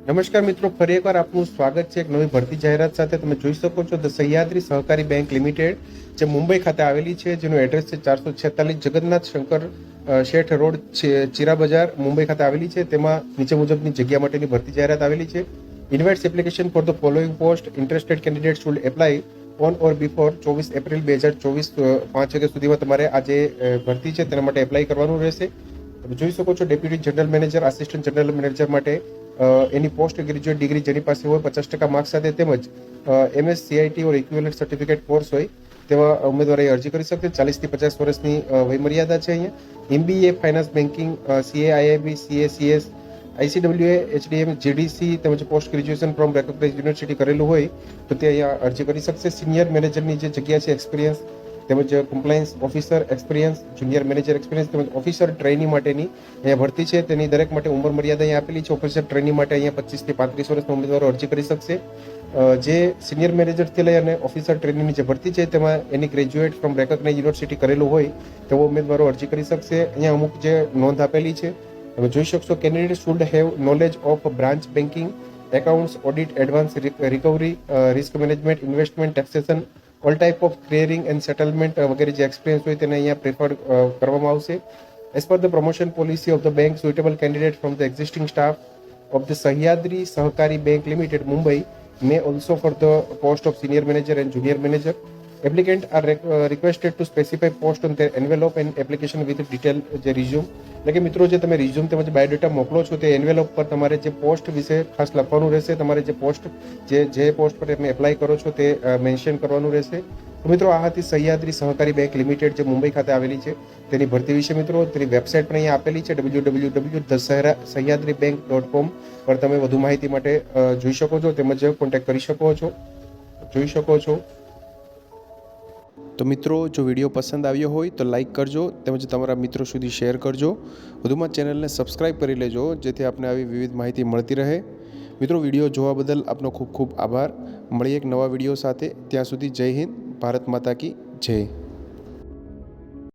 નમસ્કાર મિત્રો, ફરી એકવાર આપનું સ્વાગત છે એક નવી ભરતી જાહેરાત સાથે. તમે જોઈ શકો છો the Sahyadri Sahakari Bank limited જે મુંબઈ ખાતે આવેલી છે, જેનું એડ્રેસ છે 446 જગન્નાથ શંકર શેઠ રોડ, ચીરા બજાર, મુંબઈ ખાતે આવેલી છે. તેમાં નીચે મુજબની જગ્યા માટેની ભરતી જાહેરાત આવેલી છે. Invites application for the following post. Interested candidate should apply on or before 24 April 2024 5 વાગ્યા સુધીમાં તમારે આ જે ભરતી છે તેના માટે એપ્લાય કરવાનું રહેશે. તમે જોઈ શકો છો deputy general manager, assistant general manager માટે એની પોસ્ટ ગ્રેજ્યુએટ ડિગ્રી જેની પાસે હોય 50% માર્ક્સ સાથે, તેમજ MS CIT ઓર ઇક્વિવેલન્ટ સર્ટિફિકેટ કોર્સ હોય તેવા ઉમેદવારે અરજી કરી શકશે. 40 થી 50 વર્ષની વયમર્યાદા છે. અહીંયા MBA finance banking, CA IIB, CA CS, ICWA, HDM, GDC તેમજ post graduation from recognise university કરેલું હોય તો તે અહીંયા અરજી કરી શકશે. સિનિયર મેનેજરની જે જગ્યા છે, એક્સપિરિયન્સ તેમજ compliance officer experience, junior manager experience તેમજ ઓફિસર ટ્રેની માટેની અહીંયા ભરતી છે. તેની દરેક માટે ઉંમર મર્યાદા અહીંયા આપેલી છે. ઓફિસર ટ્રેની માટે અહીંયા 25 થી 35 વર્ષના ઉમેદવારો અરજી કરી શકશે. જે સિનિયર મેનેજરથી લઈ અને ઓફિસર ટ્રેનીની જે ભરતી છે તેમાં એની ગ્રેજ્યુએટ ફ્રોમ રેકોગ્નાઇઝ યુનિવર્સિટી કરેલું હોય તેવો ઉમેદવારો અરજી કરી શકશે. અહીંયા અમુક જે નોંધ આપેલી છે તમે જોઈ શકશો. Candidate should have knowledge of branch banking, accounts, audit, advance recovery, risk management, investment, taxation, all type of clearing and settlement વગેરે જે એક્સપિરિયન્સ હોય તેને અહીંયા પ્રેફર કરવામાં આવશે. As per the promotion policy of the bank, suitable candidate from the existing staff of the Sahyadri Sahakari Bank Limited Mumbai may also for the post of senior manager and junior manager. Applicant are requested to specify post on their envelope and application with detail જે resume. એટલે કે મિત્રો જે તમે resume તેમજ biodata મોકલો છો તે એન્વેલોપ પર તમારે જે પોસ્ટ વિશે ખાસ લખવાનું રહેશે. તમારે જે પોસ્ટ જે પોસ્ટ પર તમે એપ્લાય કરો છો તે મેન્શન કરવાનું રહેશે. તો મિત્રો આ હતી સહ્યાદ્રી સહકારી બેંક લિમિટેડ જે મુંબઈ ખાતે આવેલી છે તેની ભરતી વિશે. મિત્રો તેની વેબસાઇટ પણ અહીંયા આપેલી છે www.sahyaadribank.com પર તમે વધુ માહિતી માટે જોઈ શકો છો તેમજ કોન્ટેક્ટ કરી શકો છો, જોઈ શકો છો. તો મિત્રો જો વિડીયો પસંદ આવ્યો હોય તો લાઇક કરજો તેમજ તમારા મિત્રો સુધી શેર કરજો. વધુમાં ચેનલને સબસ્ક્રાઈબ કરી લેજો જેથી આપને આવી વિવિધ માહિતી મળતી રહે. મિત્રો વિડીયો જોવા બદલ આપનો ખૂબ ખૂબ આભાર. મળીએ એક નવા વિડીયો સાથે. ત્યાં સુધી જય હિન્દ, ભારત માતા કી જય.